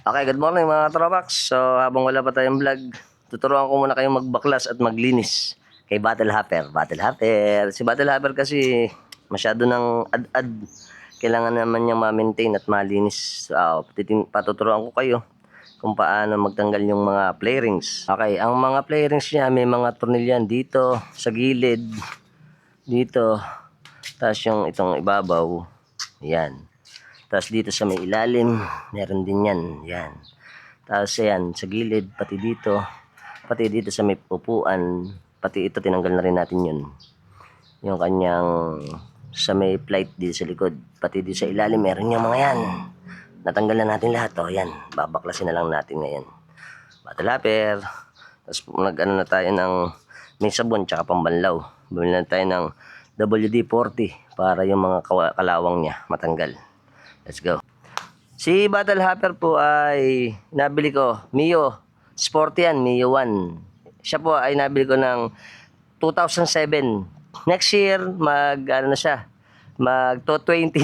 Okay, good morning mga tropax. So habang wala pa tayong vlog, tuturuan ko muna kayong magbaklas at maglinis kay Battle Hopper. Si Battle Hopper kasi masyado ng ad-ad. Kailangan naman niyang ma-maintain at malinis. So, patuturuan ko kayo kung paano magtanggal yung mga play rings. Okay, ang mga play rings niya may mga tornilyan dito, sa gilid, dito, tapos yung itong ibabaw, yan. Tapos dito sa may ilalim, meron din yan. Yan. Tapos ayan, sa gilid, pati dito sa may upuan, pati ito tinanggal na rin natin yun. Yung kanyang sa may plate dito sa likod, pati dito sa ilalim, meron yung mga yan. Natanggal na natin lahat. O yan, babaklasin na lang natin ngayon. Battle Hopper. Tapos nag-ano na tayo ng may sabon tsaka pambanlaw. Bumili na tayo ng WD-40 para yung mga kalawang niya matanggal. Let's go. Si Battle Hopper po ay nabili ko. Mio. Sport yan. Mio 1. Siya po ay nabili ko ng 2007. Next year, mag 20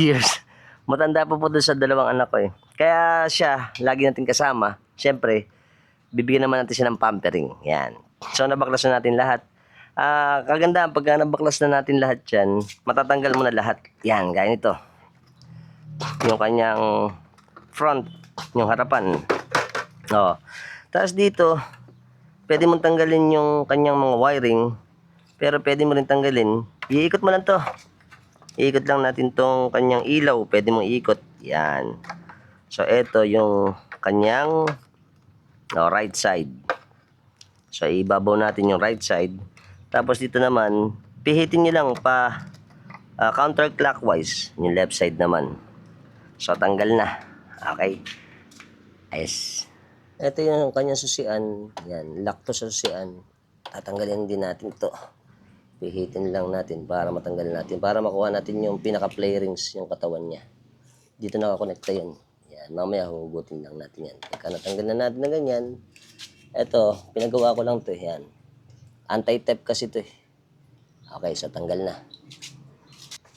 years. Matanda po doon sa dalawang anak ko eh. Kaya siya, lagi natin kasama. Siyempre, bibigyan naman natin siya ng pampering. Yan. So, nabaklas na natin lahat. Kagandahan, pagka nabaklas na natin lahat yan, matatanggal mo na lahat. Yan, gaya nito. Yung kanyang front, yung harapan. Tapos dito, pwede mong tanggalin yung kanyang mga wiring, pero pwede mo rin tanggalin. Iikot mo lang to. Iikot lang natin tong kanyang ilaw. Pwede mong iikot. Yan. So, ito yung kanyang right side. So, ibabaw natin yung right side. Tapos dito naman, pihitin nyo lang pa counterclockwise. Yung left side naman. So, tanggal na. Okay. Yes. Ito yung kanyang susian. Yan. Lock to sa susian. Tatanggalin din natin to. Pihitin lang natin para matanggal natin. Para makuha natin yung pinaka-play rings, yung katawan niya. Dito nakakonekta yun. Yan. Mamaya hugutin lang natin yan. Pagka natanggal na natin na ganyan, ito, pinagawa ko lang to. Yan. Anti-tap kasi to. Okay, so tanggal na.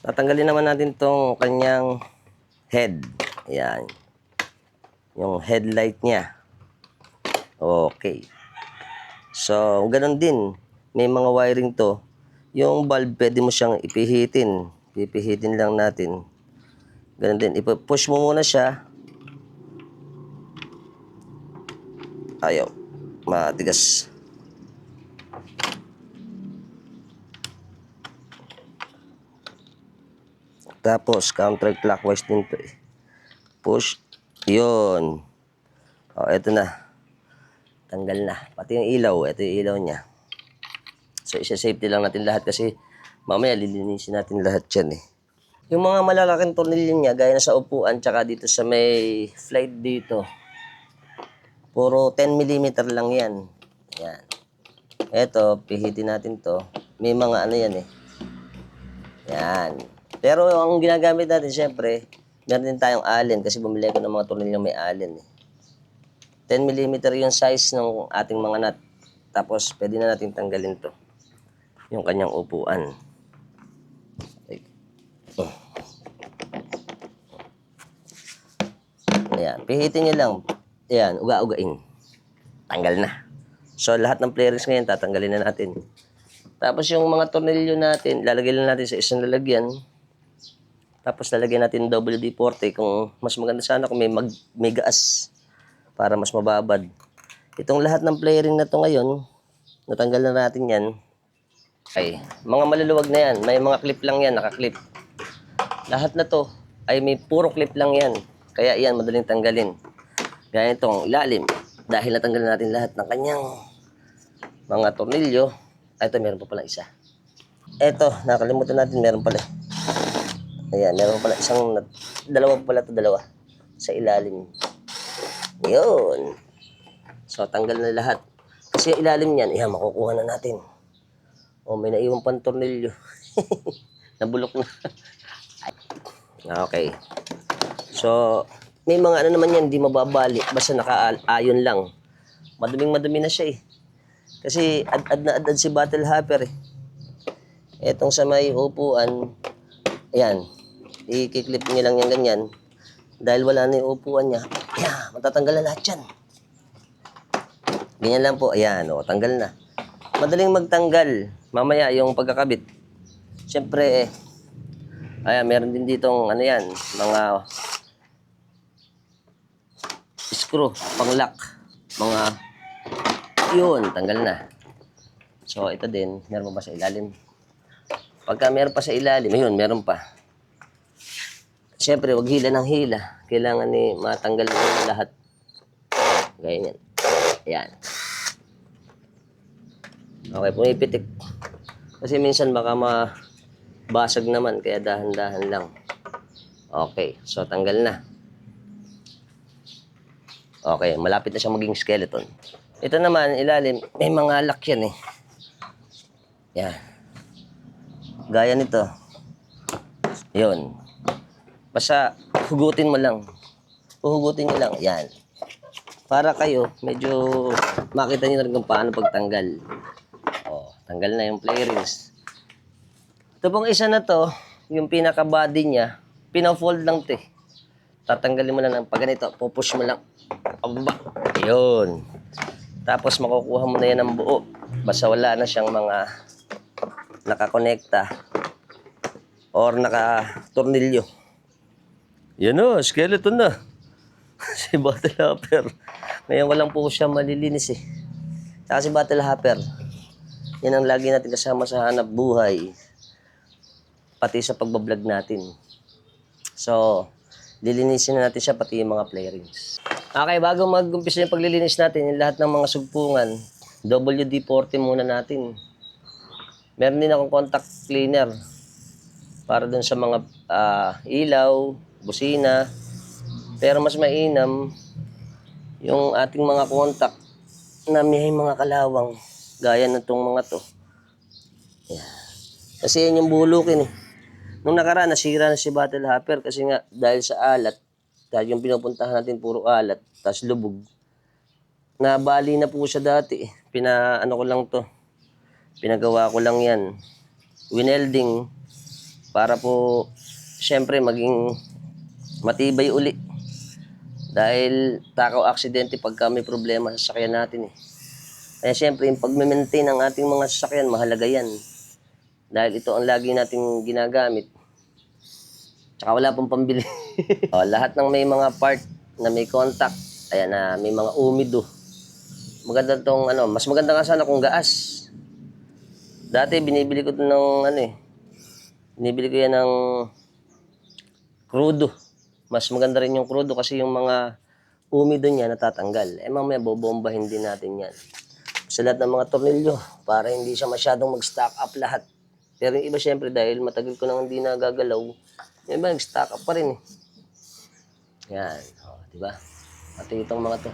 Tatanggalin naman natin tong kanyang head. Yan. Yung headlight niya. Okay. So, ganun din. May mga wiring to. Yung bulb, pwede mo siyang ipihitin. Ipihitin lang natin. Ganun din. Ipupush mo muna siya. Ayaw. Matigas. Tapos, counterclockwise din to eh. Push. Yun. Eto na. Tanggal na. Pati yung ilaw. Ito yung ilaw niya. So, isa-safety lang natin lahat kasi mamaya lilinisin natin lahat yan eh. Yung mga malalaking tornilyo niya, gaya na sa upuan, tsaka dito sa may flight dito. Puro 10mm lang yan. Yan. Eto, pihitin natin to. May mga ano yan eh. Yan. Pero ang ginagamit natin, syempre, meron din tayong allen kasi bumili ko ng mga tornilyo may allen eh. 10mm yung size ng ating mga nut. Tapos, pwede na natin tanggalin to. Yung kanyang upuan. Ayan. Pihitin nyo lang. Ayan. Uga-ugain. Tanggal na. So, lahat ng play rings ngayon, tatanggalin na natin. Tapos, yung mga tornilyo natin, lalagay lang natin sa isang lalagyan. Tapos lalagyan natin WD-40 kung mas maganda sana kung may gas para mas mababad. Itong lahat ng play ring na to ngayon, natanggal na natin yan. Ay, mga maluluwag na yan. May mga clip lang yan, nakaklip. Lahat na to ay may puro clip lang yan. Kaya yan, madaling tanggalin. Gaya itong ilalim. Dahil natanggal na natin lahat ng kanyang mga tornilyo. Ito, meron pa pala isa. Ito, nakalimutan natin, meron pala. Ayan, meron pala dalawa pala ito, dalawa. Sa ilalim. Yun. So, tanggal na lahat. Kasi yung ilalim niyan, ayan, makukuha na natin. May naiwang pang tornilyo. Nabulok na. Okay. So, may mga ano naman yan, di mababali. Basta naka-ayon lang. Maduming-madumi na siya eh. Kasi ad na ad si Battle Hopper eh. Etong sa may upuan, ayan. I-clip niya lang yan ganyan. Dahil wala na yung upuan niya, Ayan, matatanggal na lahat yan. Ganyan lang po. Ayan, o, tanggal na. Madaling magtanggal. Mamaya, yung pagkakabit. Siyempre, ayan, meron din ditong, ano yan, mga screw, pang-lock. Mga, yun, tanggal na. So, ito din, meron pa sa ilalim. Pagka meron pa sa ilalim, yun, meron pa. Siyempre, wag hila ng hila. Kailangan matanggal mo lahat. Ganyan. Ayan. Okay, pumipitik. Kasi minsan baka mabasag naman, kaya dahan-dahan lang. Okay, so tanggal na. Okay, malapit na siyang maging skeleton. Ito naman, ilalim, may mga lock yan eh. Yan. Gaya nito. Yun. Basta hugutin mo lang. Huhugutin nyo lang. Yan. Para kayo, medyo makita nyo na rin kung paano pagtanggal. O, tanggal na yung play rings. Ito pong isa na to, yung pinaka-body niya, pina-fold lang to eh. Tatanggalin mo lang ng pag ganito, pupush mo lang. Pababa. Yun. Tapos makukuha mo na yan ng buo. Basta wala na siyang mga nakakonekta or naka-tornilyo. Yan o, skeleton na. Si Battle Hopper. Ngayon ko lang po siya malilinis eh. Saka si Battle Hopper, yan ang lagi natin kasama sa hanap buhay. Pati sa pagbablog natin. So, lilinisin na natin siya pati yung mga play rings. Okay, bago mag-umpisa yung paglilinis natin, yung lahat ng mga sugpungan, WD-40 muna natin. Meron din akong contact cleaner para dun sa mga ilaw, busina. Pero mas mainam yung ating mga contact na may mga kalawang gaya na itong mga to. Yan. Kasi yan yung bulukin eh. Nung nakaraan, nasira na si Battle Hopper kasi nga dahil sa alat, dahil yung pinupuntahan natin puro alat, tas lubog. Nabali na po siya dati. Ano ko lang to. Pinagawa ko lang yan. Winelding para po syempre maging matibay uli. Dahil takaw aksidente pagka may problema sa sasakyan natin eh. Kaya syempre yung pag-maintain ng ating mga sasakyan, mahalaga yan. Dahil ito ang lagi nating ginagamit. Tsaka wala pong pambili. Lahat ng may mga part na may contact, ayan na may mga umido. Maganda tong mas maganda nga sana kung gaas. Dati binibili ko ito ng binibili ko yan ng crudo. Mas maganda rin yung crudo kasi yung mga umido niya natatanggal. Mamaya bobombahin din natin yan. Sa lahat ng mga tornilyo para hindi siya masyadong mag-stack up lahat. Pero yung iba syempre dahil matagal ko nang hindi nagagalaw, yung iba nag-stack up pa rin eh. Yan. Diba? Pati itong mga to.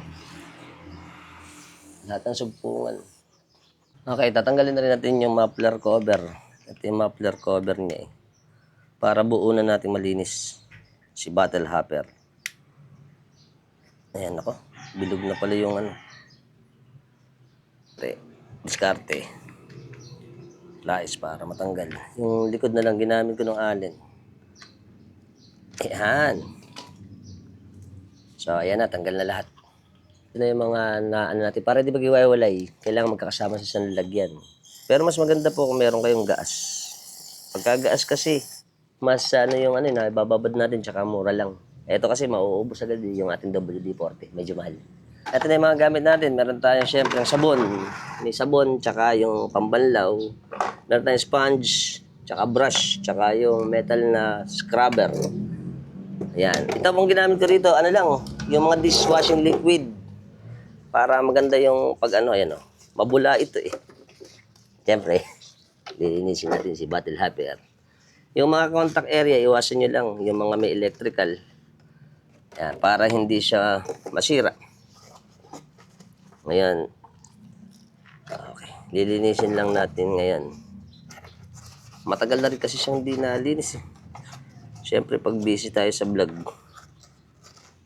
Lahat ng sugpungan. Okay, tatanggalin na rin natin yung muffler cover. Ito yung muffler cover niya eh. Para buo na natin malinis si Battle Hopper. Ayan ako. Bilog na pala yung diskarte. Lais para matanggal. Yung likod na lang ginamit ko ng allen. Ayan. So, ayan na. Tanggal na lahat. Ito na yung mga natin. Para di mag-iwalay, kailangan magkakasama sa isang lalagyan. Pero mas maganda po kung meron kayong gaas. Pagka gaas kasi, mas ibababad natin tsaka mura lang. Ito kasi mauubos agad yung ating WD-40. Medyo mahal. Ito na yung mga gamit natin. Meron tayong syempre sabon. May sabon, tsaka yung pambanlaw. Meron tayong sponge, tsaka brush, tsaka yung metal na scrubber. Ayan. Ito pong ginamit ko rito, yung mga dishwashing liquid. Para maganda yung mabula ito eh. Syempre, lilinisin natin si Battle Hopper. Yung mga contact area, iwasan nyo lang yung mga may electrical. Ayan, para hindi siya masira. Ngayon, okay, lilinisin lang natin ngayon. Matagal na rin kasi siyang di nalinis eh. Siyempre, pag busy tayo sa vlog,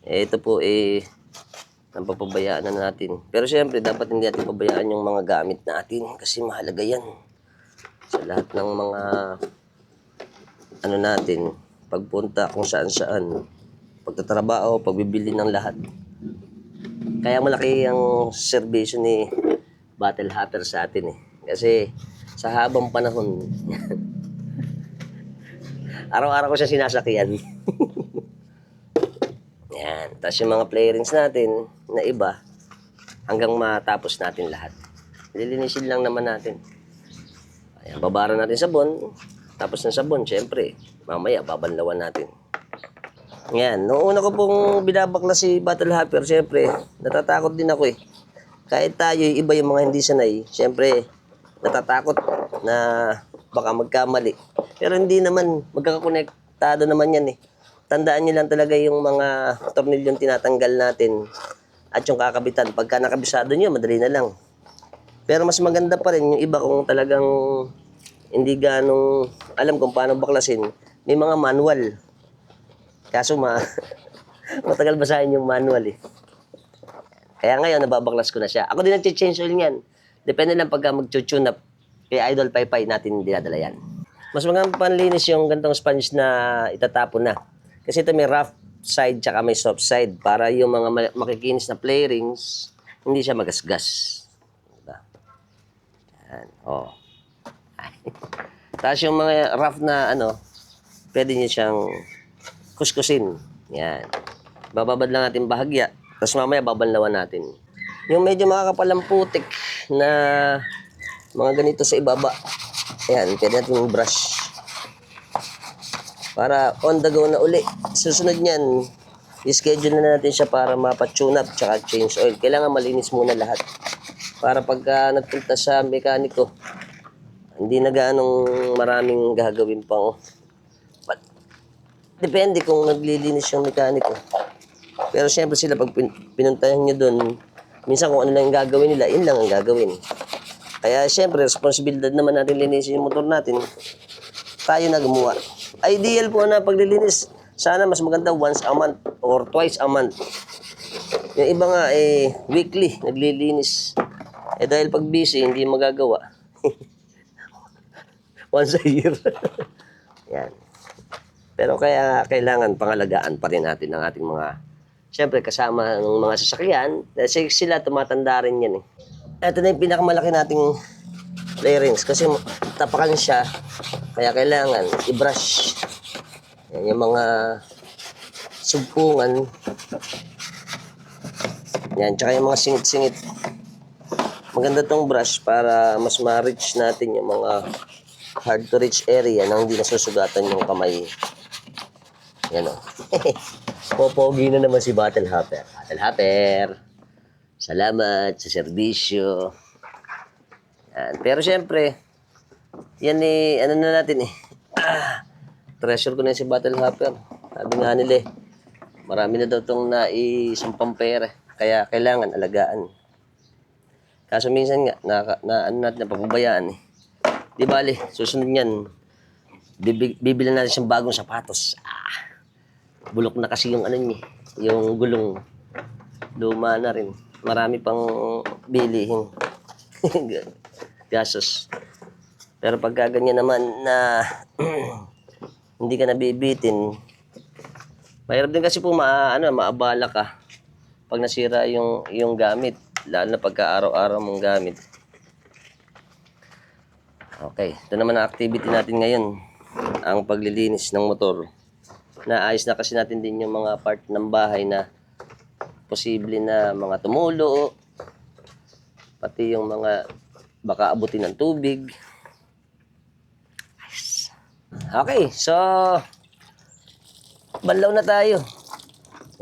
ito po napapabayaan na natin. Pero siyempre, dapat hindi natin pabayaan yung mga gamit natin kasi mahalaga yan. Sa lahat ng mga natin, pagpunta kung saan-saan. pagtatrabaho, pagbibili ng lahat. Kaya malaki ang serbisyo ni Battle Hopper sa atin eh. Kasi sa habang panahon, araw-araw ko siya sinasakyan. Yan. Tapos yung mga playerings natin na iba, hanggang matapos natin lahat. Lilinisin lang naman natin. Ayan, babara natin sabon. Tapos ng sabon, syempre, mamaya babanlawan natin. Yan. Noong una ko pong binabakla si Battle Hopper, syempre, natatakot din ako eh. Kahit tayo, iba yung mga hindi sanay, syempre, natatakot na baka magkamali. Pero hindi naman, magkakakonektado naman yan eh. Tandaan nyo lang talaga yung mga tornilyong tinatanggal natin at yung kakabitan. Pagka nakabisado nyo, madali na lang. Pero mas maganda pa rin yung iba kung talagang hindi ganong alam kung paano baklasin. May mga manual. Kaso matagal basahin yung manual eh. Kaya ngayon, nababaklas ko na siya. Ako din nag-change oil niyan. Depende lang pagka mag-tune up. Kay Idol Paypay natin dinadala yan. Mas magandang panlinis yung gantong sponge na itatapon na. Kasi ito may rough side tsaka may soft side para yung mga makikinis na play rings, hindi siya magasgas. Diba? Yan. Oh. Tapos yung mga rough na pwede niyo siyang kuskusin. Yan. Bababad lang natin bahagya. Tapos mamaya babanlawan natin. Yung medyo makakapalang putik na mga ganito sa ibaba. Ayan, pwede natin brush. Para on the go na uli. Susunod niyan, i-schedule na natin siya para mapa-tune up tsaka change oil. Kailangan malinis muna lahat. Para pagka nagpunta sa mekaniko, hindi na gaanong maraming gagawin pang. But, depende kung naglilinis yung mekaniko. Pero siyempre sila pag pinuntahan nyo doon, minsan kung ano lang yung gagawin nila, yun lang ang gagawin. Kaya siyempre, responsibilidad naman natin linisin yung motor natin. Tayo na gumawa. Ideal po na paglilinis. Sana mas maganda once a month or twice a month. Yung iba nga weekly naglilinis. Dahil pag busy, hindi magagawa. Once a year. Yan. Pero kaya kailangan pangalagaan pa rin natin ang ating mga, siyempre kasama ng mga sasakyan. Dahil sila tumatanda rin yan eh. Ito na yung pinakamalaki nating clearance kasi tapakan siya. Kaya kailangan i-brush. Yan, yung mga sugpungan. Yan, tsaka yung mga singit-singit. Maganda tong brush para mas ma-reach natin yung mga hard to reach area nang hindi nasusugatan yung kamay. Yan o. Popogi na naman si Battle Hopper. Battle Hopper, salamat sa serbisyo. Yan. Pero syempre, yan ano na natin treasure ko na si Battle Hopper. Sabi nga nila marami na daw itong naisumpang pera. Kaya kailangan alagaan. Kaso minsan nga, ano natin, napapabayaan Di bali, susunod niyan, bibilan natin siyang bagong sapatos. Bulok na kasi yung yung gulong. Luma na rin. Marami pang bilihin. Gasos. Pero pagka ganyan naman na hindi ka nabibitin, mahirap din kasi po maabala ka pag nasira yung gamit. Lalo na pagka araw-araw mong gamit. Okay, ito naman ang activity natin ngayon. Ang paglilinis ng motor. Naayos na kasi natin din yung mga part ng bahay na posible na mga tumulo. Pati yung mga baka abutin ng tubig. Okay, so banlaw na tayo.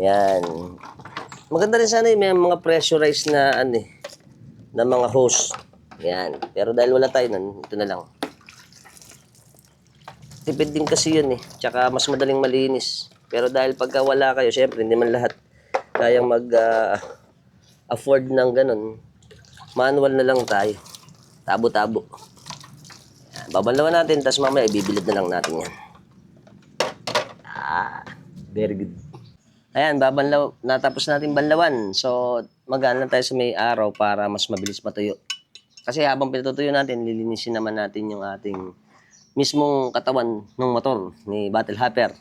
Yan. Maganda rin sana may mga pressurized na na mga hose. Yan. Pero dahil wala tayo nun, ito na lang. Tipid din kasi yun Tsaka mas madaling malinis. Pero dahil pagka wala kayo, syempre hindi man lahat kayang afford ng ganun. Manual na lang tayo. Tabo-tabo. Babanlawan natin, tapos mamaya ibibilad na lang natin yan. Very good. Ayan, natapos natin banlawan. So, magaan lang tayo sa may araw para mas mabilis matuyo. Kasi habang pinatutuyo natin, lilinisin naman natin yung ating mismong katawan ng motor ni Battle Hopper.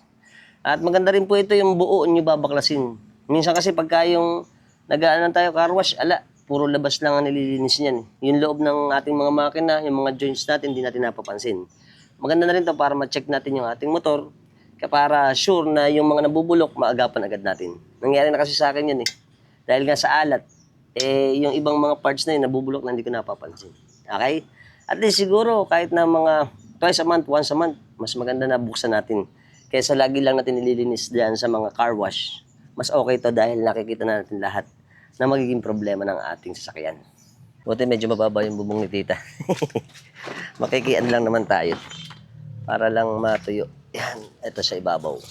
At maganda rin po ito yung buo nyo babaklasin. Minsan kasi pagka yung nag-aanan tayo car wash, puro labas lang ang nililinis niyan. Yung loob ng ating mga makina, yung mga joints natin, hindi natin napapansin. Maganda na rin to para ma-check natin yung ating motor, para sure na yung mga nabubulok, maagapan agad natin. Nangyari na kasi sa akin yan eh. Dahil nga sa alat, yung ibang mga parts na yun, nabubulok na hindi ko napapansin. Okay? At least siguro, kahit na mga twice a month, once a month, mas maganda na buksan natin. Kaysa lagi lang natin nililinis diyan sa mga car wash. Mas okay to dahil nakikita na natin lahat na magiging problema ng ating sasakyan. Buti medyo mababa yung bubong ni tita. Makikian lang naman tayo. Para lang matuyo. Yan, ito sa ibabaw.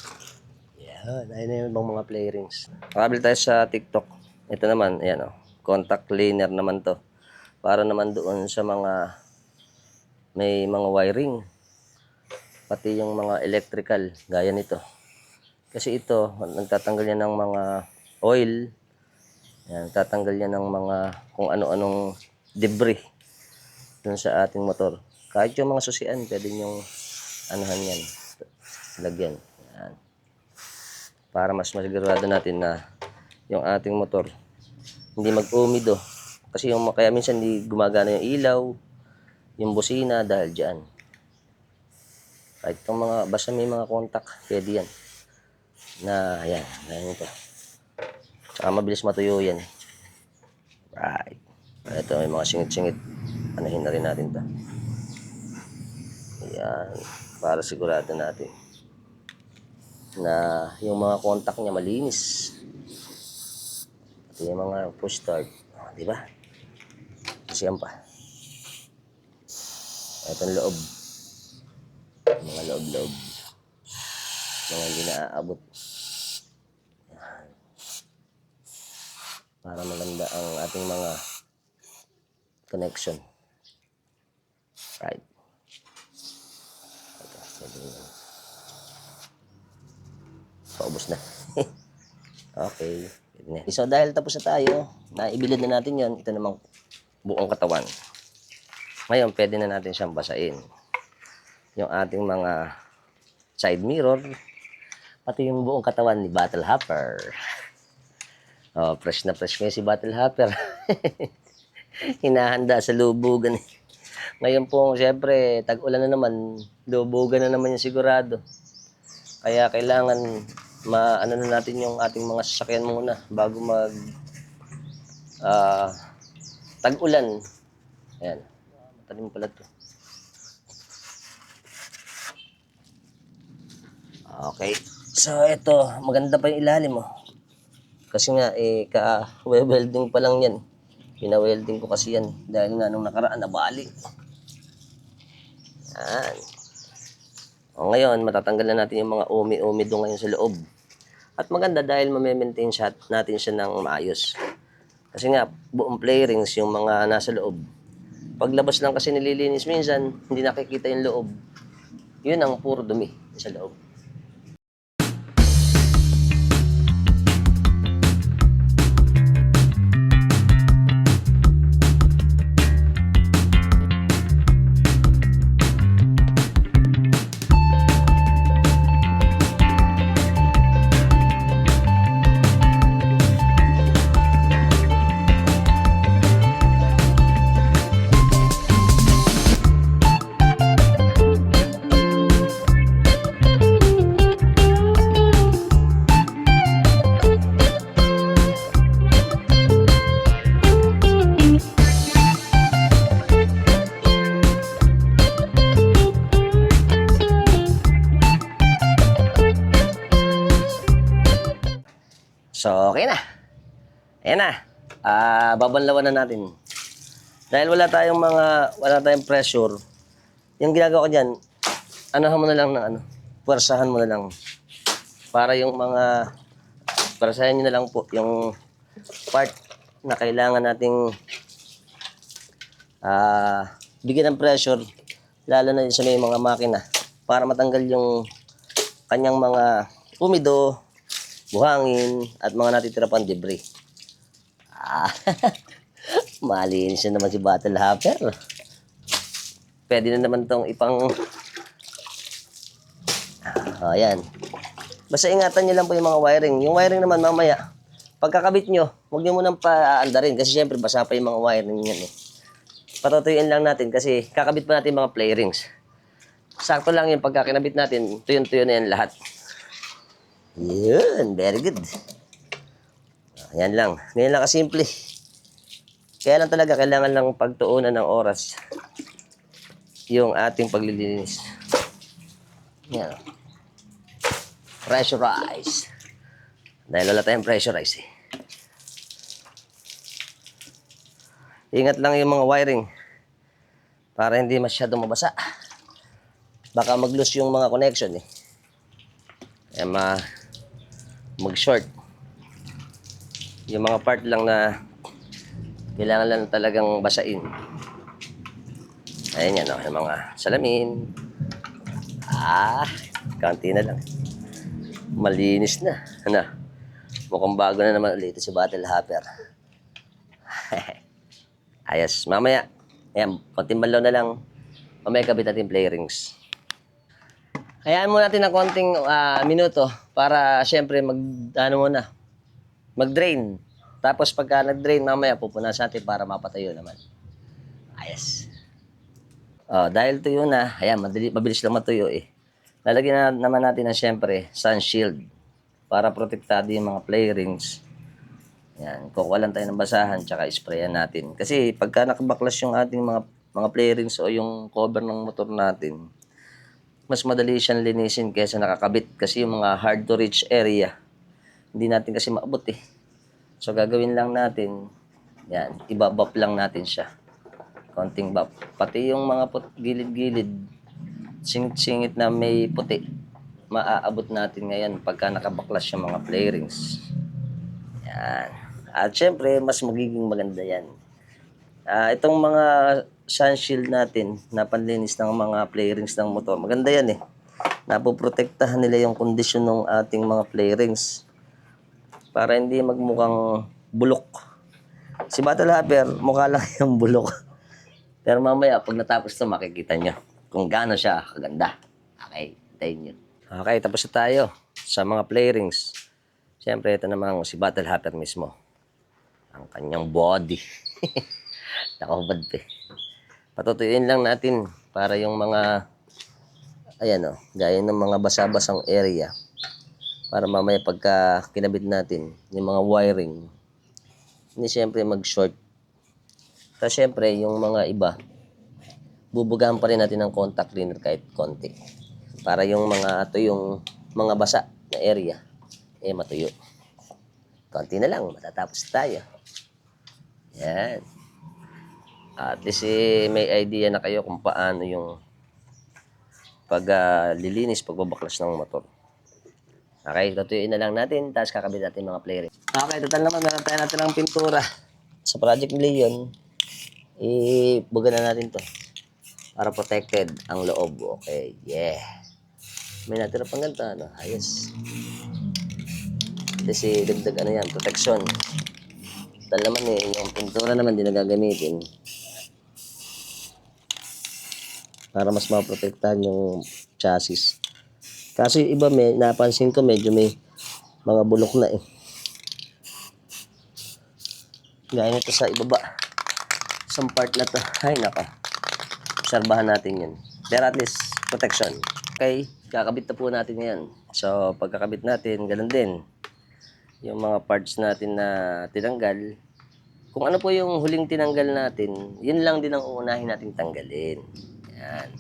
Yan, ayun na yung mga play rings. Makabili tayo sa TikTok. Ito naman, ayan o. Contact cleaner naman to. Para naman doon sa mga may mga wiring. Pati yung mga electrical, gaya nito. Kasi ito, nagtatanggal yan ng mga oil. Yan, tatanggal yan ng mga kung ano-anong debris dun sa ating motor. Kahit yung mga susian, pwede yung anuhan yan. Lagyan. Yan. Para mas masigurado natin na yung ating motor hindi mag-umido. Kasi yung kaya minsan hindi gumagana yung ilaw, yung busina dahil dyan. Kahit yung mga, basta may mga contact, pwede yan. Na, ayan, ayan ito. Tsaka mabilis matuyo yan. Right. Ito, may mga singit-singit. Anahin na rin natin ito. Ayan. Para sigurado natin na yung mga contact niya malinis. Ito yung mga push start. Diba? Kasi yan pa. Ito ang loob. Mga loob-loob. Mga hindi naaabot. Para maganda ang ating mga connection. Right. Paubos na. Okay. So dahil tapos na tayo, naibilad na natin yan, ito namang buong katawan. Ngayon, pwede na natin siyang basain. Yung ating mga side mirror, pati yung buong katawan ni Battle Hopper. Oh, fresh na fresh ngayon si Battle Hopper. Hinahanda sa lubugan. Ngayon po, siyempre, tag-ulan na naman, lubugan na naman yung sigurado. Kaya kailangan maano na natin yung ating mga sasakyan muna bago mag tag-ulan. Ayan. Matalim pala to. Okay. So, ito. Maganda pa yung ilalim, oh. Kasi nga, ka-welding pa lang yan. Pina-welding ko kasi yan. Dahil nga nung nakaraan, nabali. Yan. O ngayon, matatanggal na natin yung mga umi-umi doon ngayon sa loob. At maganda dahil mame-maintain natin siya ng maayos. Kasi nga, buong play rings yung mga nasa loob. Paglabas lang kasi nililinis minsan, hindi nakikita yung loob. Yun ang puro dumi sa loob. So, okay na. Ayan na. Babanlawan na natin. Dahil wala tayong pressure, yung ginagawa ko dyan, anuhan mo na lang ng puwersahan mo na lang. Para yung puwersahan nyo na lang po yung part na kailangan nating bigyan ng pressure, lalo na sa may mga makina, para matanggal yung kanyang mga umido, buhangin, at mga natitira pang debris. Malinis na naman si Battle Hopper. Pwede na naman itong ayan. Basta ingatan nyo lang po yung mga wiring. Yung wiring naman mamaya, pagkakabit nyo, huwag nyo munang paandarin kasi syempre basa pa yung mga wiring yan eh. Patutuyuin lang natin kasi kakabit pa natin mga play rings. Sakto lang yung pagkakinabit natin, tuyon-tuyo na yan lahat. Yun, very good. Yan lang. Ganyan lang kasimple. Kaya lang talaga, kailangan lang pagtuunan ng oras yung ating paglilinis. Yan. Pressurize. Dahil wala tayong pressurize eh. Ingat lang yung mga wiring para hindi masyadong mabasa. Baka mag-loose yung mga connection eh. Kaya mag-short. Yung mga part lang na kailangan lang talagang basain. Ayan yan, yung mga salamin. Kaunti na lang. Malinis na. Ano? Mukhang bago na naman ulit si Battle Hopper. Ayos. Mamaya, ayan, konting balaw na lang. Mamaya kabit natin play rings. Hayaan mo natin ng konting minuto para syempre mag-drain. Tapos pagka nag-drain, mamaya pupunasan natin para mapatayo naman. Ayos. Dahil tuyo na, ayan, mabilis lang matuyo eh. Lalagyan na naman natin ng syempre sun shield para protektado yung mga play rings. Yan, kukuha lang tayo ng basahan tsaka sprayan natin. Kasi pagka nakabaklas yung ating mga play rings o yung cover ng motor natin, mas madali siyang linisin kaysa nakakabit kasi yung mga hard to reach area, hindi natin kasi maabot eh. So gagawin lang natin, yan, ibabap lang natin siya. Konting bap. Pati yung mga gilid-gilid, singit-singit na may puti, maaabot natin ngayon pagka nakabaklas yung mga play rings. Yan. At syempre, mas magiging maganda yan. Itong mga sunshield natin na panlinis ng mga play rings ng motor, maganda yan eh. Napoprotektahan nila yung kondisyon ng ating mga play rings para hindi magmukhang bulok. Si Battle Hopper, mukha lang yung bulok. Pero mamaya, pag natapos ito, makikita nyo kung gaano siya kaganda. Okay, tayo nyo. Okay, tapos na tayo sa mga play rings. Siyempre, ito namang si Battle Hopper mismo. Ang kanyang body. Nakahubad pa eh. Patutuyuin lang natin para yung mga, ayan gaya ng mga basa-basang area. Para mamaya pagka kinabit natin, yung mga wiring, hindi siyempre mag-short. Kasi siyempre, yung mga iba, bubugahan pa rin natin ng contact cleaner kahit konti. Para yung yung mga basa na area, matuyo. Konti na lang, matatapos tayo. Yan. At least may idea na kayo kung paano yung paglilinis, pagbabaklas ng motor. Okay, tutuyuin na lang natin, tapos kakabit natin mga play ring. Okay, total naman, meron tayo natin ng pintura. Sa Project Leon, ibuga na natin to para protected ang loob. Okay, yeah. May natira pang ganito, ayos. Kasi dagdag yan, protection. Total naman yung pintura naman din na gagamitin para mas maprotektahan yung chassis. Kasi iba napansin ko medyo may mga bulok na eh. Gaya nito sa ibaba. Isang part na to. Ay naka. Obserbahan natin yun. Pero at least, protection. Okay, kakabit na po natin yan. So, pagkakabit natin, ganun din. Yung mga parts natin na tinanggal, kung ano po yung huling tinanggal natin, yun lang din ang uunahin natin tanggalin. Yan.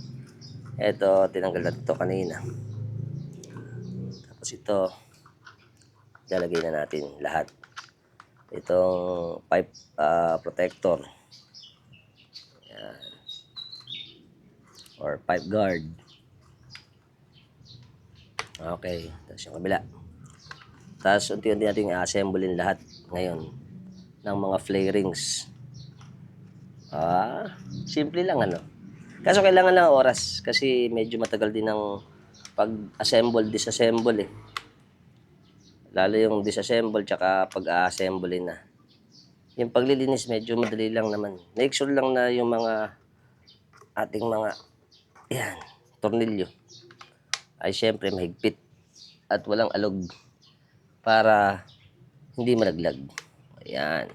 Ito, tinanggal natin ito kanina. Tapos ito, lalagay na natin lahat. Itong pipe protector. Yan. Or pipe guard. Okay, tapos yung kabila. Tapos unti-unti natin i-assemblein lahat ngayon ng mga flarings. Simple lang Kaso kailangan lang oras kasi medyo matagal din ang pag-assemble, disassemble eh. Lalo yung disassemble tsaka pag-assemble na. Yung paglilinis medyo madali lang naman. Make sure lang na yung mga ating mga tornilyo ay syempre mahigpit. at walang alog para hindi malaglag. Ayan.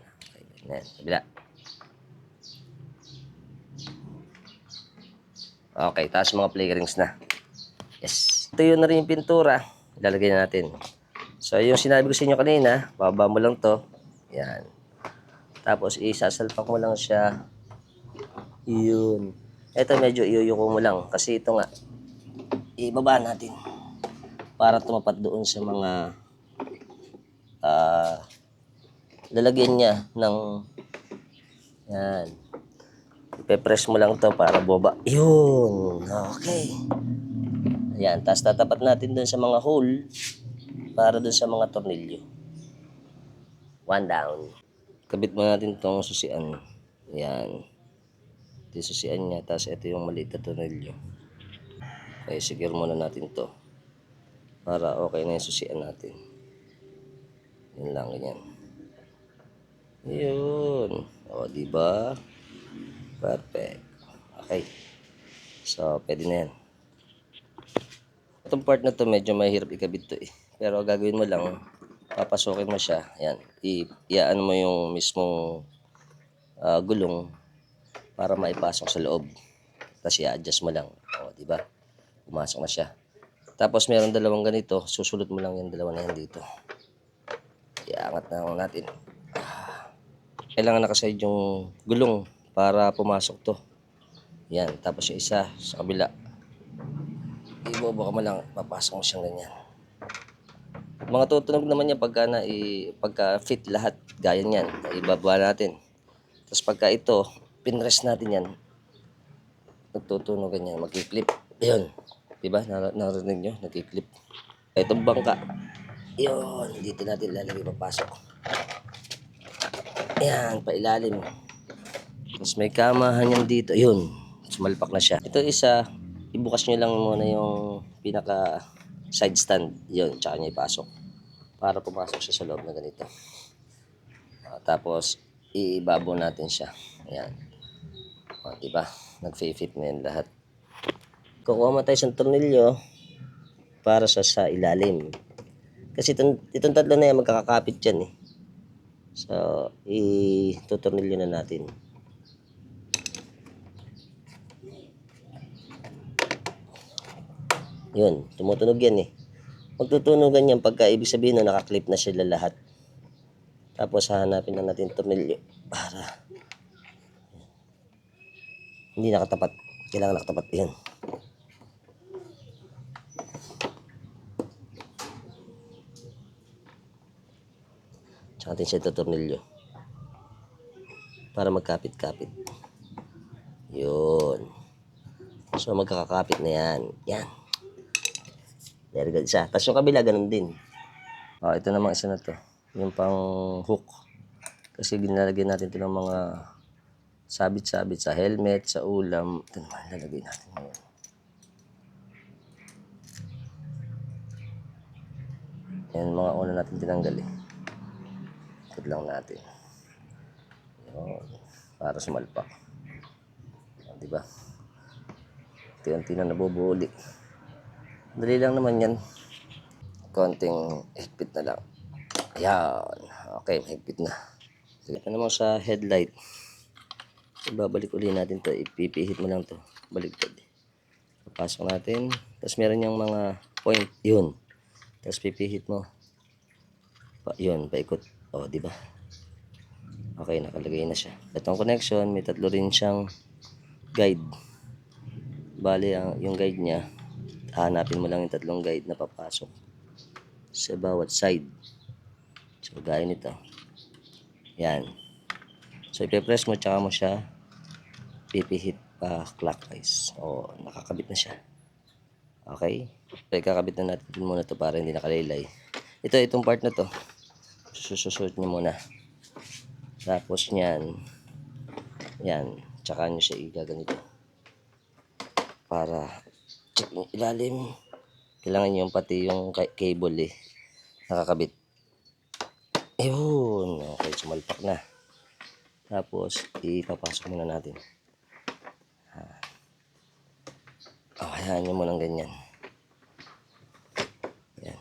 Ayan. Kabila. Okay, taas mga play rings na. Yes. Ito yun na rin yung pintura. Ilalagay na natin. So, yung sinabi ko sa inyo kanina, bababa mo lang to. Yan. Tapos, isasalpak mo lang siya. Yun. Ito medyo iyuyuko mo lang. Kasi ito nga, ibaba natin. Para tumapat doon sa mga lalagyan niya ng yan. Ipe-press mo lang to para boba. Yun. Okay. Ayan. Tapos tatapat natin doon sa mga hole para doon sa mga tornilyo. One down. Kabit mo natin tong susian. Ayan. Ito yung susian niya. Tapos ito yung maliit na tornilyo. Okay, secure muna natin to. Para okay na yung susian natin. Yun lang, ganyan. Yun. O, diba? Perfect. Okay. So, pwede na yan. Itong part na to, medyo mahirap ikabit to eh. Pero gagawin mo lang, papasokin mo siya. Ayan. Iaan mo yung mismong gulong para maipasok sa loob. Tapos i-adjust mo lang. O, diba? Pumasok na siya. Tapos meron dalawang ganito. Susulot mo lang yung dalawa na yan dito. Iangat na lang natin. Kailangan nakaside yung gulong para pumasok to. Yan. Tapos yung isa sa kabila. Ibobo ka mo lang. Papasok mo siyang ganyan. Mga tutunog naman niya pagka fit lahat. Gaya niyan. Ibaba natin. Tapos pagka ito, pinrest natin yan. Nagtutunog ganyan. Mag-clip. Ayun. Diba? Narinig nyo? Nag-clip. Itong bangka. Yun. Dito natin lalagay papasok. Ayan. Pailalim. Tapos may kamahan yan dito. Yun. Sumalpak na siya. Ito isa. Ibukas nyo lang muna yung pinaka side stand. Yun. Tsaka nyo ipasok. Para pumasok siya sa loob na ganito. Tapos ibabaw natin siya. Ayan. Diba? Nag-fit na yan lahat. Kukuha mo tayo ng tornilyo para sa ilalim. Kasi itong tatlo na yan magkakakapit dyan eh. So, itutornilyo na natin. Yun, tumutunog yan eh. Magtutunugan yan pagka ibig sabihin na nakaklip na sila lahat. Tapos hahanapin na natin tornilyo para hindi nakatapat. Kailangan nakatapat yan. Tsaka natin siya ito tornilyo para magkapit-kapit. Yun. So magkakakapit na yan. Yan. Very good siya. Tapos yung kabila ganun din. Ito namang isa na to. Yung pang hook. Kasi ginalagay natin ito ng mga sabit-sabit sa helmet, sa ulam. Ito naman lalagay natin ngayon. Yan mga una natin tinanggal eh. Ikot lang natin. Yun. Para sumalpak. Diba? Unti-unti na nabubuli. Dali lang naman yan. Konting higpit na lang. Ayan. Okay, higpit na. Ito naman sa headlight. Ibabalik uli natin to. Ipipihit mo lang to. Baligtad. Papasok natin. Tapos meron yung mga point. Yun. Tapos pipihit mo. Yun, paikot. O, diba? Okay, nakalagay na siya. Itong connection, may tatlo rin siyang guide. Bali, yung guide niya, hanapin mo lang yung tatlong guide na papasok sa bawat side. So, gaya nito. Yan. So, ipe-press mo, tsaka mo siya pipihit pa clockwise. O, nakakabit na siya. Okay? So, kakabit na natin muna to para hindi nakalaylay. Itong part na to, sususot nyo muna. Tapos yan, tsaka nyo siya igaganito. Para check yung ilalim. Kailangan nyo pati yung cable eh. Nakakabit. Ayun. Okay, sumalpak na. Tapos, ipapasok muna natin. Hayaan nyo muna ng ganyan. Yan.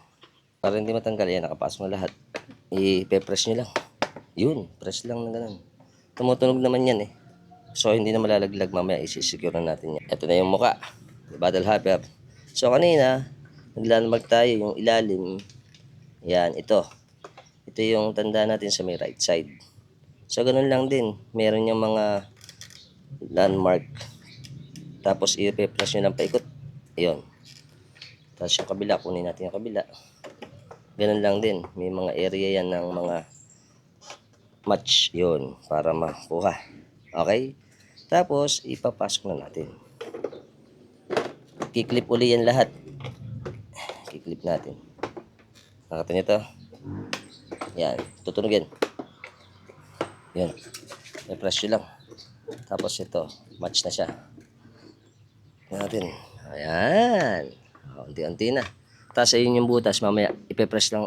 Para hindi matanggal, yan, nakapasok na lahat. I-press nyo lang. Yun, press lang na ganun. Tumutunog naman yan eh. So, hindi na malalaglag, mamaya isi-secure na natin yan. Ito na yung muka, bottle hopper. So, kanina, naglalamag tayo yung ilalim. Yan, ito. Ito yung tanda natin sa may right side. So, ganun lang din. Meron yung mga landmark. Tapos, i-press nyo lang paikot. Ayun. Tapos, yung kabila, kunin natin yung kabila. Ganun lang din. May mga area yan ng mga match yun para makuha. Okay? Tapos, ipapasok na natin. Kiklip uli yan lahat. Kiklip natin. Nakita nyo to? Yan. Tutunog yan. Yan. I-press nyo lang. Tapos ito, match na siya. Tingnan natin. Ayan. Unti-unti na. Tapos ayun yung butas. Mamaya, ipe-press lang.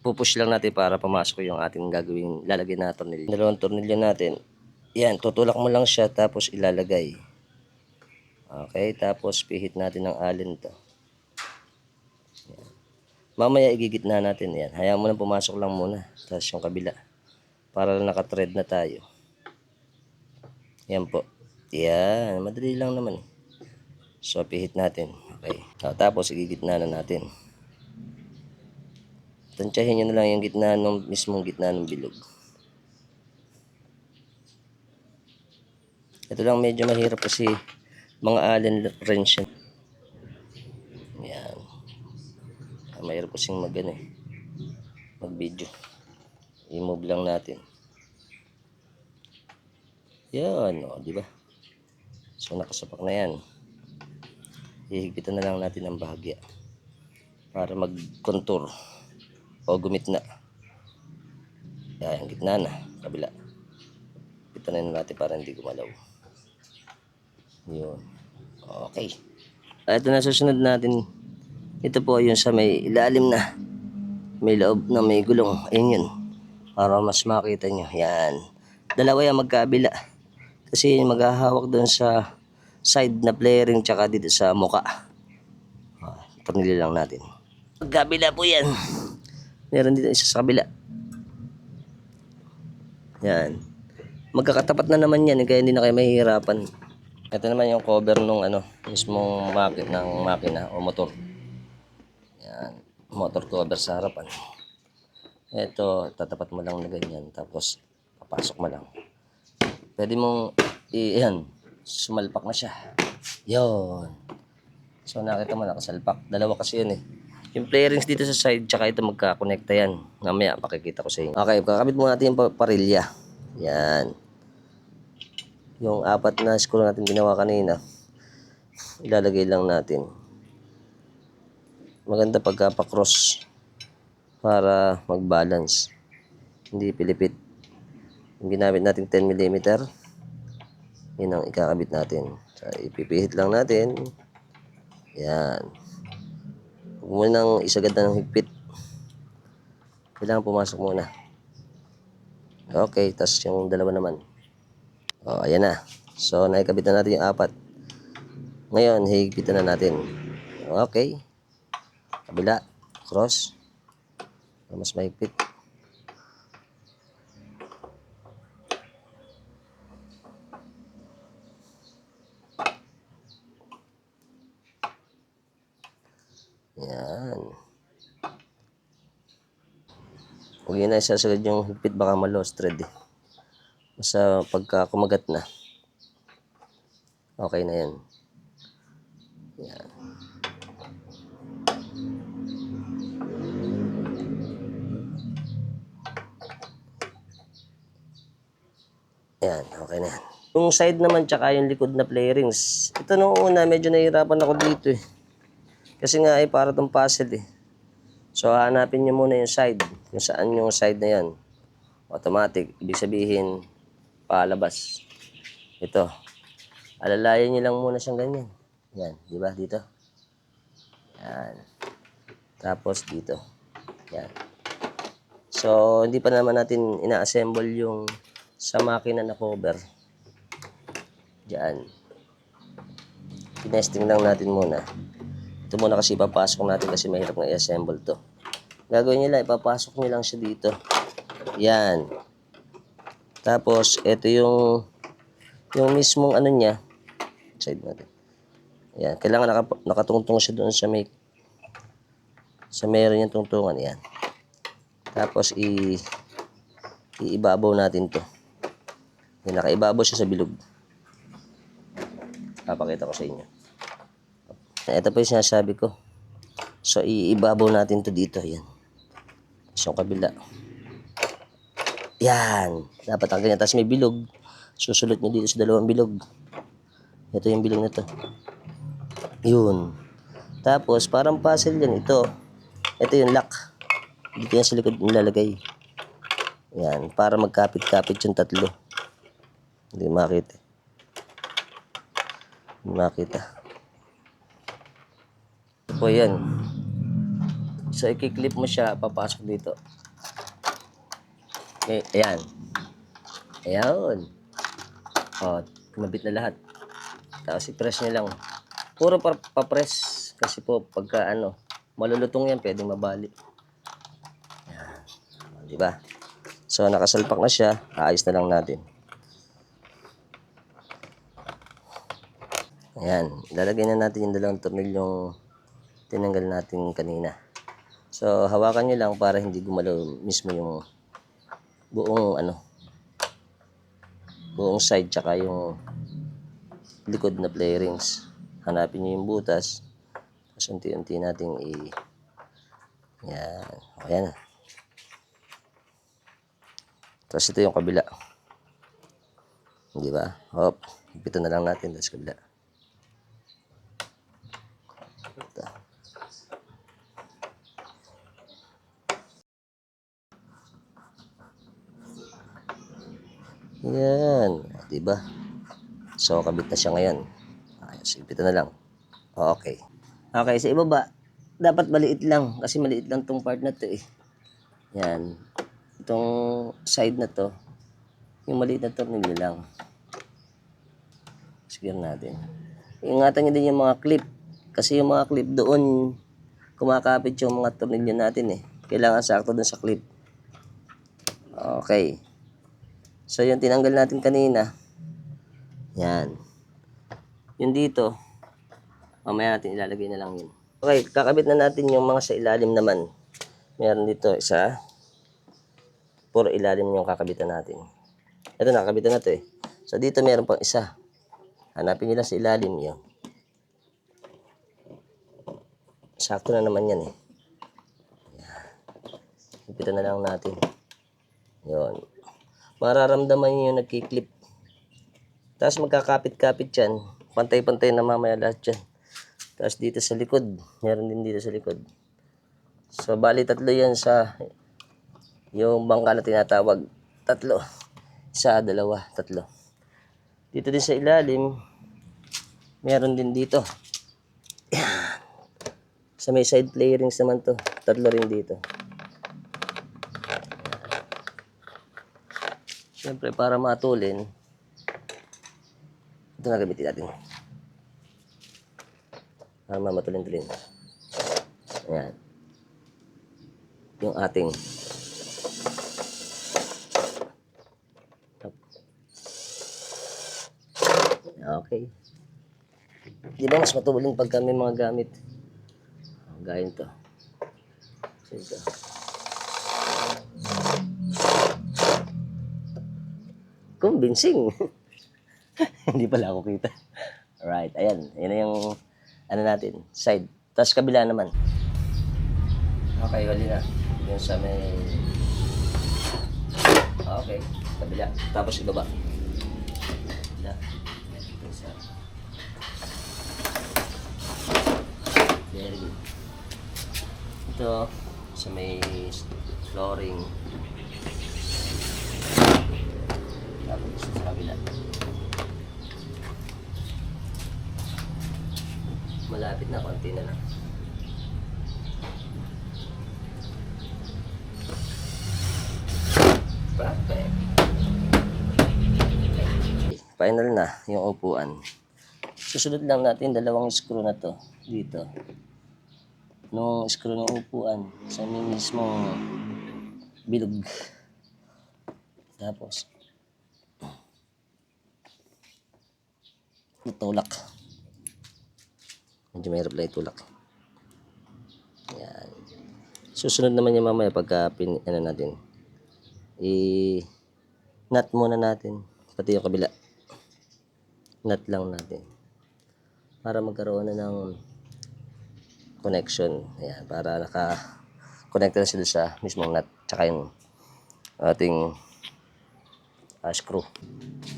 Pupush lang natin para pumasok yung ating gagawin. Lalagyan na tornilyo. Dalawang tornilyo natin. Yan. Tutulak mo lang siya tapos ilalagay. Okay. Tapos pihit natin ng allen to. Yan. Mamaya igigitna natin. Yan. Hayaan mo lang pumasok lang muna. Tapos yung kabila. Para naka-thread na tayo. Yan po. Yan. Madali lang naman. So, pihit natin. Okay. Tapos, igigitna na natin. Tansyahin nyo na lang yung gitna ng mismong gitna ng bilog. Ito lang medyo mahirap kasi mga allen wrench yan. Yan. Mahirap kasing mag-video. I-move lang natin. Yan, o, di ba? So, nakasapak na yan. Hihigpitan na lang natin ang bahagya para mag-contour o gumitna. Yan, gitna na, kabila. Higpitan na natin para hindi gumalaw. Yun. Okay. Ito na susunod natin. Ito po yung sa may ilalim na. May loob na may gulong. Ayun yun. Para mas makita nyo. Yan. Dalawa yung magkabila. Kasi maghahawak doon sa side na flaring tsaka dito sa muka. Tornilyo lang natin. Magkabila po yan. Meron dito isa sa kabila. Yan. Magkakatapat na naman yan. Kaya hindi na kayo mahihirapan. Ito naman yung cover nung mismong makina o motor. Yan. Motor cover sa harapan. Ito, tatapat mo lang na ganyan. Tapos, papasok mo lang. Pwede mong, yan, sumalpak na siya. Yun. So, nakita mo, nakasalpak. Dalawa kasi yun eh. Yung flarings dito sa side, tsaka ito magkakonekta yan. Mamaya, pakikita ko sa inyo. Okay, kakabit muna natin yung parilya. Yan. Yung 4 na screw natin ginawa kanina, ilalagay lang natin. Maganda pagka pa-cross para mag-balance. Hindi pilipit. Yung ginamit natin 10mm, yun ang ikakabit natin. So, ipipihit lang natin. Yan. Huwag mo nang isagad na ng higpit. Kailangan pumasok muna. Okay, tas yung dalawa naman. O, ayan na. So, naikabit na natin yung 4. Ngayon, higpitan na natin. Okay. Kabila. Cross. Mas mahigpit. Yan. Huwag yun na isasagad yung higpit, baka ma-lost thread eh. Basta pagka kumagat na, okay na yan. Yan. Yan, okay na yan. Yung side naman tsaka yung likod na flarings. Ito nung una, medyo nahihirapan ako dito eh. Kasi nga para itong puzzle eh. So hanapin nyo muna yung side. Kung saan yung side na yan. Automatic. Ibig sabihin, palabas. Ito. Alalayan nyo lang muna siyang ganyan. Yan. Di ba? Dito. Yan. Tapos dito. Yan. So, hindi pa naman natin ina-assemble yung sa makina na cover. Diyan. Tinesting lang natin muna. Ito muna kasi papasok natin kasi mahirap na i-assemble to. Gagawin nyo lang, ipapasok nyo lang siya dito. Yan. Tapos, ito yung mismong ano niya. Side natin. Yan. Kailangan nakatungtong siya doon sa meron niyang tungtungan. Yan. Tapos, iibabaw natin to. Yan, nakaibabaw siya sa bilog. Papakita ko sa inyo. Ito po yung sinasabi ko. So, iibabaw natin to dito. Yan. So, kabila. Yan. Dapat ang ganyan. Tapos may bilog. Susulot nyo dito sa dalawang bilog. Ito yung bilog na to. Yun. Tapos, parang puzzle yan. Ito yung lock. Dito yan sa likod nilalagay. Yan. Para magkapit-kapit yung tatlo. Hindi makita. Hindi makita. Ito po yan. So, i-clip mo siya. Papasok dito. Okay. Ayan. Ayan. O, kumabit na lahat. Tapos i-press nyo lang. Puro pa-press. Kasi po, pagka malulutong yan, pwedeng mabali. Ayan. Diba? So, nakasalpak na siya. Aayos na lang natin. Ayan. Ilalagay na natin yung dalawang tornilyong tinanggal natin kanina. So, hawakan nyo lang para hindi gumalaw mismo yung buong side tsaka yung likod na play rings. Hanapin nyo yung butas. Tapos unti-unti nating yan. O, yan. Tapos ito yung kabila. Di ba? Hop. Ipito na lang natin. Tapos kabila. Ito. Yan. Di ba? So, kabit na siya ngayon. Ayos. Ipito na lang. Okay. Okay. Sa ibaba, dapat maliit lang. Kasi maliit lang tong part na to eh. Yan. Itong side na to, yung maliit na tornilyo lang. Sigure natin. Ingatan nyo din yung mga clip. Kasi yung mga clip doon, kumakapit yung mga tornilyo natin eh. Kailangan sakto dun sa clip. Okay. So, yung tinanggal natin kanina, yan. Yung dito, mamaya natin ilalagay na lang yun. Okay, kakabit na natin yung mga sa ilalim naman. Meron dito isa. Puro ilalim yung kakabitan natin. Ito, nakakabitan na to eh. So, dito meron pang isa. Hanapin nyo lang sa ilalim yun. Sakto na naman yan eh. Kapitan na lang natin. Yun. Mararamdaman nyo yung nagkiklip. Tapos magkakapit-kapit yan. Pantay-pantay na mamaya lahat yan. Tapos dito sa likod. Meron din dito sa likod. So, bali tatlo yan sa yung bangka na tinatawag. Tatlo. Isa, dalawa, tatlo. Dito din sa ilalim. Meron din dito. Yan. Sa may side play rings naman to. Tatlo rin dito. Siyempre, para matulin, ito na gamitin natin. Para matulin-tulin. Ayan. Yung ating okay. Di ba mas matulin pag kami mga gamit? Gaya ito. So, ito. Convincing. Hindi pala ako kita. Alright, ayan. Yan na yung natin, side. Tapos kabila naman. Okay, huli na. Yung sa may... Okay, kabila. Tapos ibaba. Kabila. Very good. Ito, sa may flooring. Tapos sa kabila. Malapit na, konti na lang. Perfect. Final na yung upuan. Susunod lang natin dalawang screw na to dito. nung screw ng upuan sa mismong bilog. Tapos, itulak. Medyo mahirap lang itulak. Yan. Susunod naman yung mamaya pagka natin. Nut muna natin. Pati yung kabila. Nut lang natin. Para magkaroon na ng connection. Ayan. Para naka-connect na sila sa mismong nut. Tsaka yung ating screw.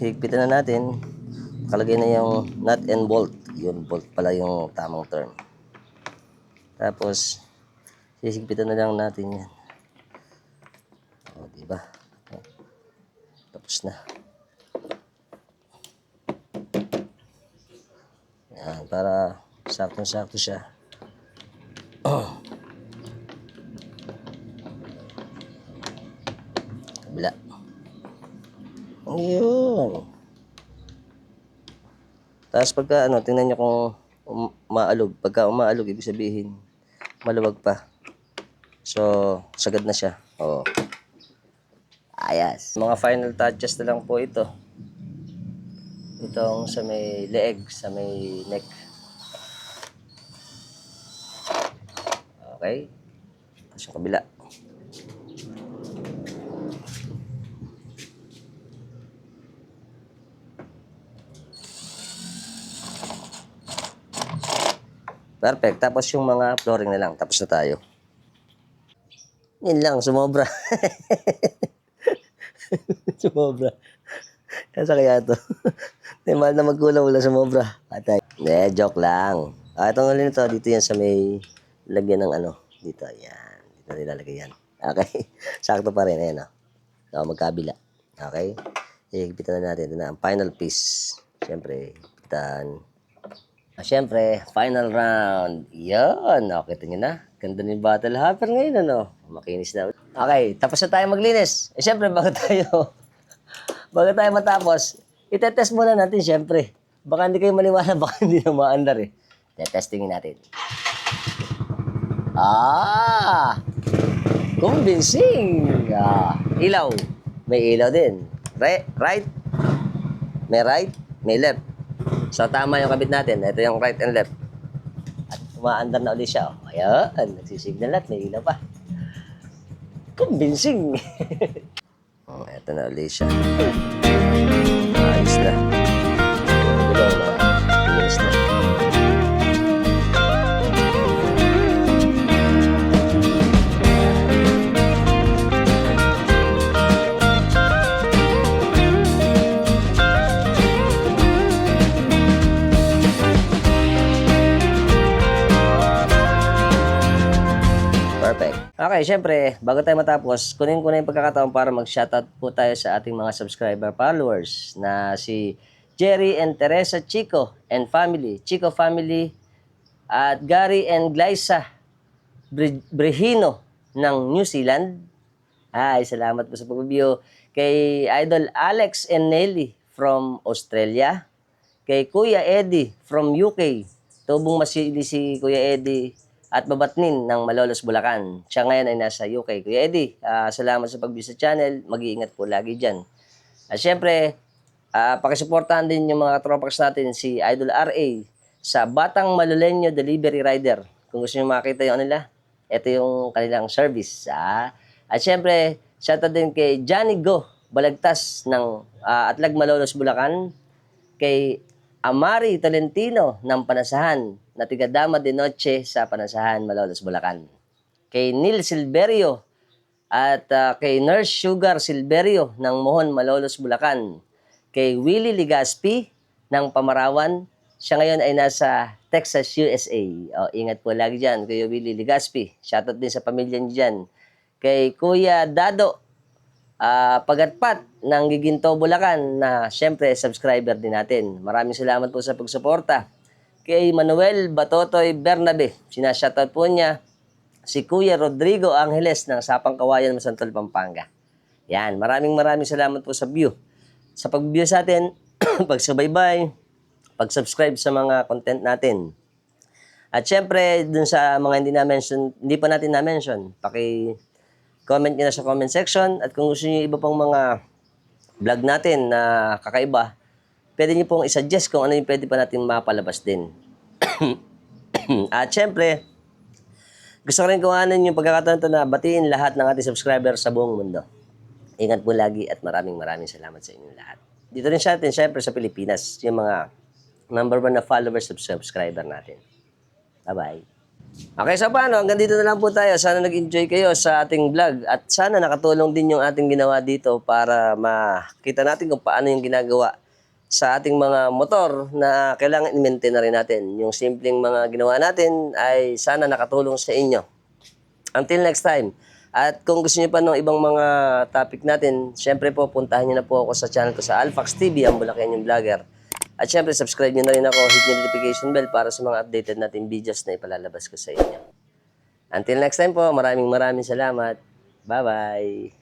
Higpitan na natin. Nakalagay na yung nut and bolt. Yun, bolt pala yung tamang term. Tapos, hihigpitan na lang natin yan. O, diba? Tapos na. Yan, para saktong-sakto siya. Kabila. Ayun. Tapos pagka tingnan nyo kung umaalog. Pagka umaalog, ibig sabihin, maluwag pa. So, sagad na siya. Oh. Ayos. Mga final touches na lang po ito. Itong sa may leeg, sa may neck. Okay. Tapos yung kabila. Perfect. Tapos yung mga flooring na lang. Tapos na tayo. Yun lang. Sumobra. Sumobra. Kasa kaya to. May mahal na magkulang wala sumobra. Patay. Joke lang. Itong ulit nito. Dito yan sa may lagyan ng dito. Yan. Dito nilalagay yan. Okay. Sakto pa rin. Ayan o. Magkabila. Okay. Higpitan na natin. Ito na ang final piece. Siyempre. Higpitan. Siyempre, final round. Yan. Okay, tingin na. Ganda ni Battle Hopper ngayon, Makinis na. Okay, tapos na tayo maglinis. Siyempre, bago tayo matapos, itetest muna natin, siyempre. Baka hindi kayo maniwala, baka hindi na maandar, Tetestingin natin. Convincing. Ilaw. May ilaw din. Right. May right, may left. So, tama yung kabit natin. Ito yung right and left. At umaandar na ulit siya. Ayan. Nagsisignal at may ilaw pa. Convincing. Ito na ulit siya. Ayos na. Ayos na. Okay, syempre, bago tayo matapos, kunin ko na yung pagkakataon para mag-shoutout po tayo sa ating mga subscriber followers na si Jerry and Teresa Chico and family, Chico family, at Gary and Glyza Brehino ng New Zealand. Salamat po sa pag-view. Kay Idol Alex and Nelly from Australia. Kay Kuya Eddie from UK. Tubong masili si Kuya Eddie at babatnin ng Malolos, Bulacan. Siya ngayon ay nasa UK. Kuya Eddie, salamat sa pag-view sa channel. Mag-iingat po lagi dyan. At syempre, pakisuportahan din yung mga tropax natin, si Idol RA sa Batang Maluleño Delivery Rider. Kung gusto nyo makita yung nila, ito yung kanilang service. At syempre, shoutout din kay Johnny Go Balagtas ng Atlag, Malolos, Bulacan. Kay Amari Tolentino ng Panasahan na tigadama de noche sa Panasahan, Malolos, Bulacan. Kay Neil Silverio at kay Nurse Sugar Silverio ng Mohon, Malolos, Bulacan. Kay Willie Ligaspi ng Pamarawan. Siya ngayon ay nasa Texas, USA. Ingat po lagi dyan, Kuya Willie Ligaspi. Shoutout din sa pamilya niyo dyan. Kay Kuya Dado Pagatpat ng Giginto, Bulacan na syempre subscriber din natin. Maraming salamat po sa pagsuporta. Kay Manuel Batotoy Bernabe, sinashoutout po niya si Kuya Rodrigo Angeles ng Sapang Kawayan, Masantol, Pampanga. Yan, maraming salamat po sa view. Sa pag-view sa atin, pagsubaybay, pag-subscribe sa mga content natin. At syempre, dun sa mga hindi pa natin na-mention, comment nyo na sa comment section. At kung gusto niyo iba pang mga vlog natin na kakaiba, pwede niyo pong isuggest kung ano yung pwede pa natin mapalabas din. At syempre, gusto ko rin kuhanan yung pagkakataon to na batiin lahat ng ating subscribers sa buong mundo. Ingat po lagi at maraming salamat sa inyong lahat. Dito rin sa atin, syempre sa Pilipinas, yung mga number 1 na followers at subscriber natin. Bye-bye. Okay, so paano? Hanggang dito na lang po tayo. Sana nag-enjoy kayo sa ating vlog at sana nakatulong din yung ating ginawa dito para makita natin kung paano yung ginagawa sa ating mga motor na kailangan i-maintain na rin natin. Yung simpleng mga ginawa natin ay sana nakatulong sa inyo. Until next time. At kung gusto niyo pa ng ibang mga topic natin, syempre po puntahan niyo na po ako sa channel ko sa Alfax TV, ang Bulakenyong Vlogger. At syempre, subscribe nyo na rin ako, hit yung notification bell para sa mga updated natin videos na ipalalabas ko sa inyo. Until next time po, maraming salamat. Bye-bye!